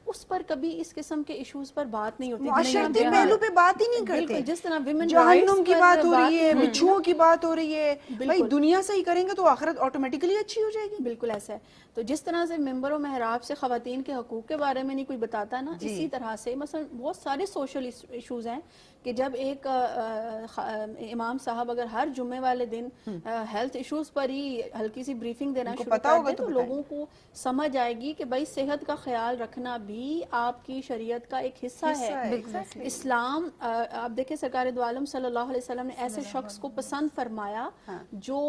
اس پر کبھی اس قسم کے ایشوز پر بات نہیں ہوتی. معاشرتی پہلو پہ بات ہی نہیں کرتے. بالکل, جس طرح ویمن جہنم کی بات ہو رہی ہے, بچھوؤں کی بات ہو رہی ہے, بھائی دنیا صحیح کریں گے تو آخرت آٹومیٹکلی اچھی ہو جائے گی. بالکل ایسا ہے. تو جس طرح سے ممبر و محراب سے خواتین کے حقوق کے بارے میں نہیں کوئی بتاتا نا, اسی طرح سے مثلا بہت سارے سوشل ایشوز ہیں کہ جب ایک امام صاحب اگر ہر جمعے والے دن ہیلتھ ایشوز پر ہی ہلکی سی بریفنگ دینا شروع کر دیں تو لوگوں کو سمجھ آئے گی کہ بھائی صحت کا خیال رکھنا بھی آپ کی شریعت کا ایک حصہ ہے. اسلام, آپ دیکھیں سرکار دو عالم صلی اللہ علیہ وسلم نے ایسے شخص کو پسند فرمایا جو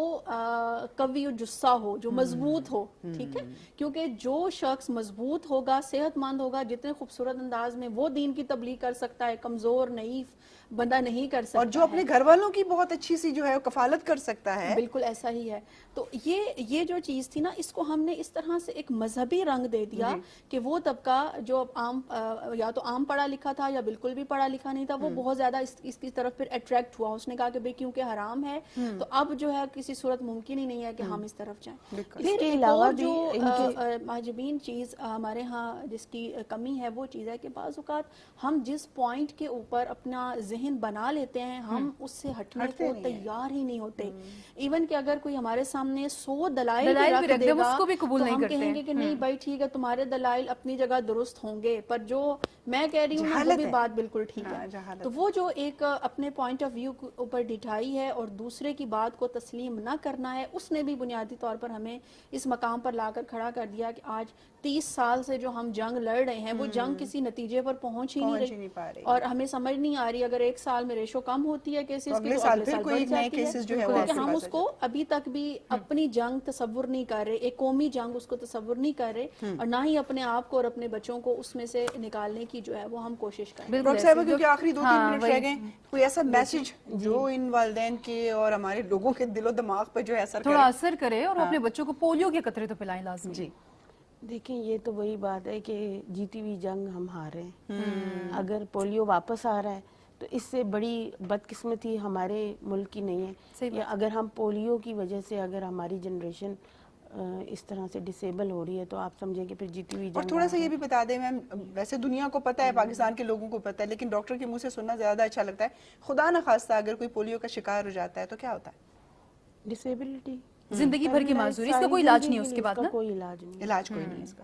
قوی و جسہ ہو, جو مضبوط ہو. ٹھیک ہے, کیونکہ جو شخص مضبوط ہوگا, صحت مند ہوگا, جتنے خوبصورت انداز میں وہ دین کی تبلیغ کر سکتا ہے, کمزور نحیف بندہ نہیں کر سکتا. اور جو اپنے گھر والوں کی بہت اچھی سی جو ہے کفالت کر سکتا ہے. بالکل ایسا ہی ہے. تو یہ جو چیز تھی نا, اس کو ہم نے اس طرح سے ایک مذہبی رنگ دے دیا کہ وہ طبقہ جو عام یا تو عام پڑھا لکھا تھا یا بالکل بھی پڑھا لکھا نہیں تھا, وہ بہت زیادہ اس کی طرف پھر اٹریکٹ ہوا. اس نے کہا کہ بھئی کیونکہ حرام ہے تو اب جو ہے کسی صورت ممکن ہی نہیں ہے کہ ہم اس طرف جائیں. پھر ایک اور جو محجبین چیز ہمارے ہاں جس کی کمی ہے وہ چیز ہے کہ بعض اوقات ہم جس پوائنٹ کے اوپر اپنا ذہن بنا لیتے ہیں ہم اس سے ہٹنے کو تیار ہی نہیں ہوتے. ایون کہ اگر کوئی ہمارے سامنے 100 دلائل بھی رکھ دے گا تو ہم کہیں گے کہ نہیں بھائی ٹھیک ہے, تمہارے دلائل اپنی جگہ درست ہوں گے, پر جو میں کہہ رہی ہوں وہ بھی بات بالکل ٹھیک ہے. تو وہ جو ایک اپنے پوائنٹ آف ویو کے اوپر ڈٹائی ہے اور دوسرے کی بات کو تسلیم نہ کرنا ہے, اس نے بھی بنیادی طور پر ہمیں اس مقام پر لا کر کھڑا کر دیا کہ آج 30 سال سے جو ہم جنگ لڑ رہے ہیں وہ جنگ کسی نتیجے پر پہنچ ہی نہیں رہی, اور ہمیں سمجھ نہیں آ رہی اگر ایک سال میں ریشو کم ہوتی ہے کیسز کی تو اگلے سال بڑھ جاتی ہے, کیونکہ ہم اس کو ابھی تک بھی اپنی جنگ تصور نہیں کر رہے, ایک قومی جنگ اس کو تصور نہیں کر رہے, اور نہ ہی اپنے آپ کو اور اپنے بچوں کو اس میں سے نکالنے کی جو ہے وہ ہم کوشش کر رہے ہیں. ڈاکٹر صاحبہ کیونکہ آخری 2-3 منٹ رہ گئے, کوئی ایسا میسج جو ان والدین کے اور ہمارے لوگوں کے دل و دماغ پہ جو ہے اثر کرے, تھوڑا اثر کرے, اور اپنے بچوں کو پولیو کے قطرے تو پلائیں لازمی. جی دیکھیں یہ تو وہی بات ہے کہ جیتی ہوئی جنگ ہم ہار رہے ہیں. اگر پولیو واپس آ رہا ہے تو اس سے بڑی بدقسمتی ہمارے ملک کی نہیں ہے. یا اگر ہم پولیو کی وجہ سے اگر ہماری جنریشن اس طرح سے ڈسیبل ہو رہی ہے تو آپ سمجھیں کہ پھر جیتی ہوئی جنگ. اور تھوڑا سا یہ بھی بتا دیں میم, ویسے دنیا کو پتہ ہے, پاکستان کے لوگوں کو پتہ ہے, لیکن ڈاکٹر کے منہ سے سننا زیادہ اچھا لگتا ہے, خدا نہ خواستہ اگر کوئی پولیو کا شکار ہو جاتا ہے تو کیا ہوتا ہے؟ ڈسیبلٹی, زندگی بھر کی معذوری, اس کا کوئی علاج نہیں ہے اس کے بعد نا, کوئی علاج نہیں, علاج کوئی نہیں اس کا.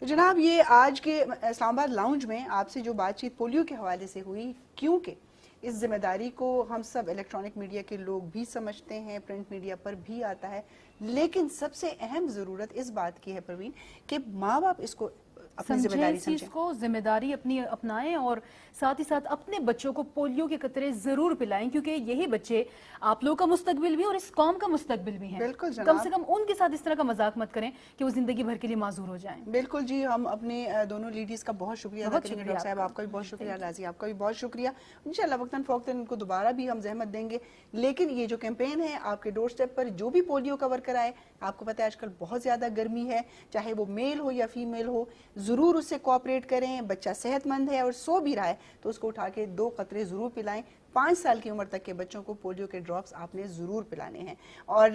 تو جناب یہ آج کے اسلام آباد لاؤنج میں آپ سے جو بات چیت پولیو کے حوالے سے ہوئی, کیونکہ اس ذمہ داری کو ہم سب الیکٹرانک میڈیا کے لوگ بھی سمجھتے ہیں, پرنٹ میڈیا پر بھی آتا ہے, لیکن سب سے اہم ضرورت اس بات کی ہے پروین کہ ماں باپ اس کو اپنی ذمہ داری اس چیز کو ذمہ داری اپنی اپنائیں, اور ساتھ ہی ساتھ اپنے بچوں کو پولیو کے قطرے ضرور پلائیں, کیونکہ یہی بچے آپ لوگوں کا مستقبل بھی اور اس قوم کا مستقبل بھی ہیں. بالکل جناب, کم سے کم ان کے ساتھ اس طرح کا مذاق مت کریں کہ وہ زندگی بھر کے لیے معذور ہو جائیں. بالکل جی, ہم اپنے دونوں لیڈیز کا بہت شکریہ ادا کریں گے. ڈاکٹر صاحب آپ کا بھی بہت شکریہ, رازی آپ کا بھی بہت شکریہ. انشاءاللہ وقتاً فوقتاً ان کو دوبارہ بھی ہم زحمت دیں گے, لیکن یہ جو کیمپین ہے آپ کے ڈور سٹیپ پر, جو بھی پولیو کور کرائے, آپ کو پتہ ہے آج کل بہت زیادہ گرمی ہے, چاہے وہ میل ہو یا فیمیل ہو, ضرور اس سے کوآپریٹ کریں. بچہ صحت مند ہے اور سو بھی رہا ہے تو اس کو اٹھا کے 2 قطرے ضرور پلائیں. 5 سال کی عمر تک کے بچوں کو پولیو کے ڈراپس آپ نے ضرور پلانے ہیں, اور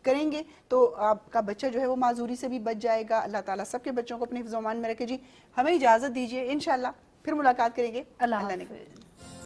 کریں گے تو آپ کا بچہ جو ہے وہ معذوری سے بھی بچ جائے گا. اللہ تعالیٰ سب کے بچوں کو اپنے حفظ و امان میں رکھے. جی ہمیں اجازت دیجیے, انشاءاللہ پھر ملاقات کریں گے. اللہ نے